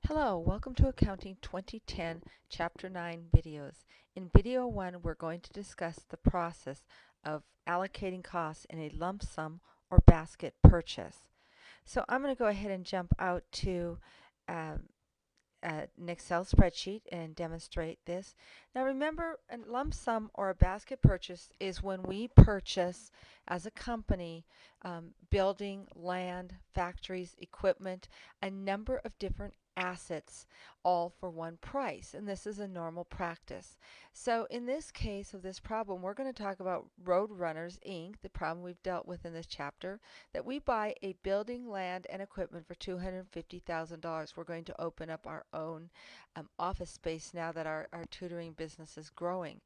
Hello, welcome to Accounting 2010 Chapter 9 videos. In video 1, we're going to discuss the process of allocating costs in a lump sum or basket purchase. So I'm going to go ahead and jump out to um, an Excel spreadsheet and demonstrate this. Now remember, a lump sum or a basket purchase is when we purchase as a company building, land, factories, equipment, a number of different assets all for one price, and this is a normal practice. So in this case of this problem, we're going to talk about Roadrunners Inc., the problem we've dealt with in this chapter, that we buy a building, land, and equipment for $250,000. We're going to open up our own office space now that our tutoring business is growing.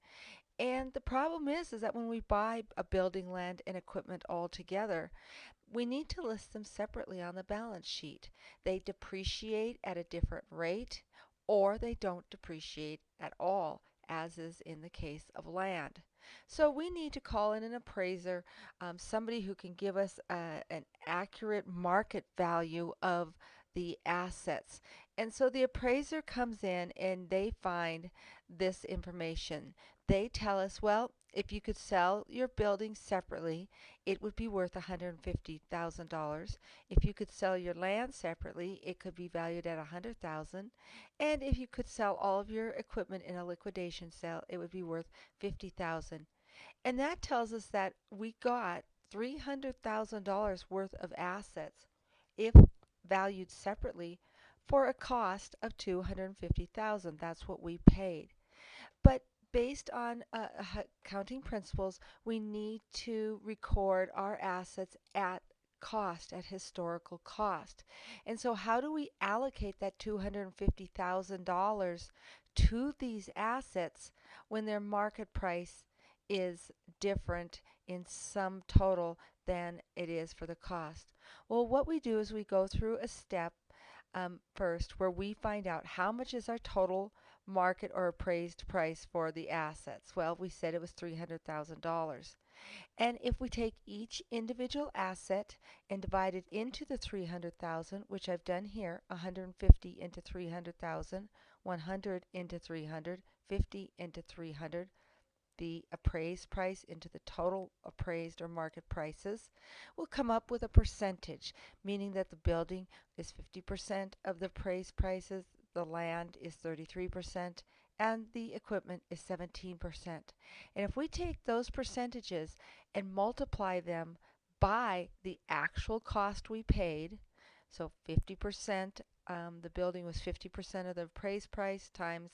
And the problem is that when we buy a building, land, and equipment all together, we need to list them separately on the balance sheet. They depreciate at a different rate, or they don't depreciate at all, as is in the case of land. So we need to call in an appraiser, somebody who can give us an accurate market value of the assets. And so the appraiser comes in and they find this information. They tell us, well, if you could sell your building separately, it would be worth $150,000. If you could sell your land separately, it could be valued at $100,000. And if you could sell all of your equipment in a liquidation sale, it would be worth $50,000. And that tells us that we got $300,000 worth of assets if valued separately for a cost of $250,000. That's what we paid. But based on accounting principles, we need to record our assets at cost, at historical cost. And so how do we allocate that $250,000 to these assets when their market price is different in sum total than it is for the cost? Well, what we do is we go through a step first where we find out how much is our total market or appraised price for the assets. Well, we said it was $300,000. And if we take each individual asset and divide it into the 300,000, which I've done here, 150 into 300,000, 100 into 300, 50 into 300, the appraised price into the total appraised or market prices, we'll come up with a percentage, meaning that the building is 50% of the appraised prices, the land is 33%, and the equipment is 17%. And if we take those percentages and multiply them by the actual cost we paid, so 50%, the building was 50% of the appraised price times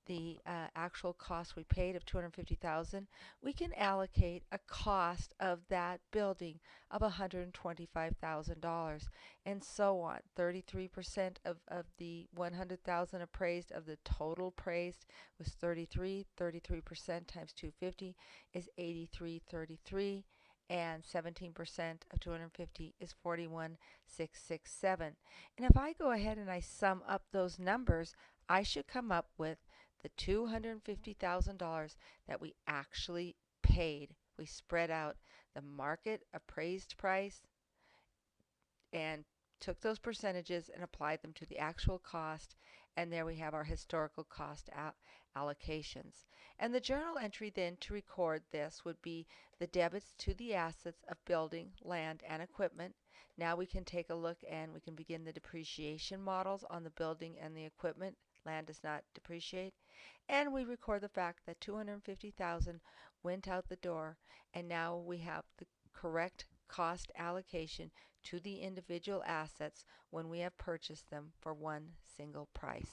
the actual cost we paid of $250,000, we can allocate a cost of that building of $125,000 and so on. 33% of the 100,000 appraised of the total appraised was 33. 33% times 250 is 83.33, and 17% of 250 is 41,667. And if I go ahead and I sum up those numbers, I should come up with the $250,000 that we actually paid. We spread out the market appraised price and took those percentages and applied them to the actual cost, and there we have our historical cost allocations. And the journal entry then to record this would be the debits to the assets of building, land, and equipment. Now we can take a look and we can begin the depreciation models on the building and the equipment. Land does not depreciate. And we record the fact that $250,000 went out the door, and now we have the correct cost allocation to the individual assets when we have purchased them for one single price.